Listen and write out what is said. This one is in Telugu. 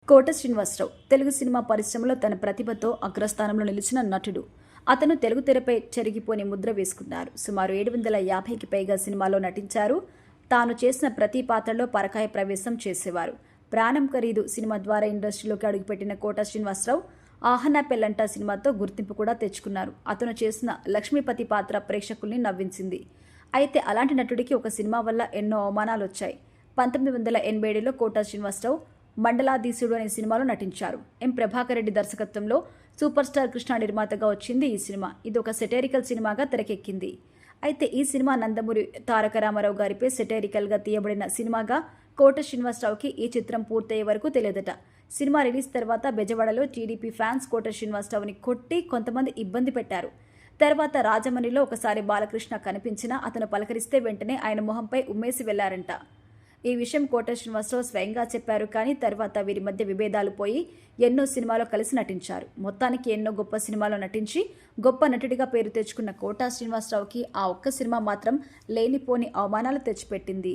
కోట శ్రీనివాసరావు తెలుగు సినిమా పరిశ్రమలో తన ప్రతిభతో అగ్రస్థానంలో నిలిచిన నటుడు. అతను తెలుగు తెరపై చెరిగిపోని ముద్ర వేసుకున్నారు. సుమారు 750కి పైగా సినిమాలో నటించారు. తాను చేసిన ప్రతి పాత్రలో పరకాయ ప్రవేశం చేసేవారు. ప్రాణం ఖరీదు సినిమా ద్వారా ఇండస్ట్రీలోకి అడుగుపెట్టిన కోట శ్రీనివాసరావు ఆహనా పెళ్ళంట సినిమాతో గుర్తింపు కూడా తెచ్చుకున్నారు. అతను చేసిన లక్ష్మీపతి పాత్ర ప్రేక్షకుల్ని నవ్వించింది. అయితే అలాంటి నటుడికి ఒక సినిమా వల్ల ఎన్నో అవమానాలు వచ్చాయి. 1987లో కోట శ్రీనివాసరావు మండలాధీశుడు అనే సినిమాలో నటించారు. ఎం ప్రభాకర్ రెడ్డి దర్శకత్వంలో సూపర్ స్టార్ కృష్ణ నిర్మాతగా వచ్చింది ఈ సినిమా. ఇది ఒక సెటైరికల్ సినిమాగా తెరకెక్కింది. అయితే ఈ సినిమా నందమూరి తారక రామారావు గారిపై సెటైరికల్గా తీయబడిన సినిమాగా కోట శ్రీనివాసరావుకి ఈ చిత్రం పూర్తయ్యే వరకు తెలియదట. సినిమా రిలీజ్ తర్వాత బెజవాడలో టీడీపీ ఫ్యాన్స్ కోట శ్రీనివాసరావుని కొట్టి కొంతమంది ఇబ్బంది పెట్టారు. తర్వాత రాజమండ్రిలో ఒకసారి బాలకృష్ణ కనిపించినా అతను పలకరిస్తే వెంటనే ఆయన మొహంపై ఉమ్మేసి వెళ్లారంట. ఈ విషయం కోట శ్రీనివాసరావు స్వయంగా చెప్పారు. కానీ తర్వాత వీరి మధ్య విభేదాలు పోయి ఎన్నో సినిమాలో కలిసి నటించారు. మొత్తానికి ఎన్నో గొప్ప సినిమాలో నటించి గొప్ప నటుడిగా పేరు తెచ్చుకున్న కోట శ్రీనివాసరావుకి ఆ ఒక్క సినిమా మాత్రం లేనిపోని అవమానాలు తెచ్చిపెట్టింది.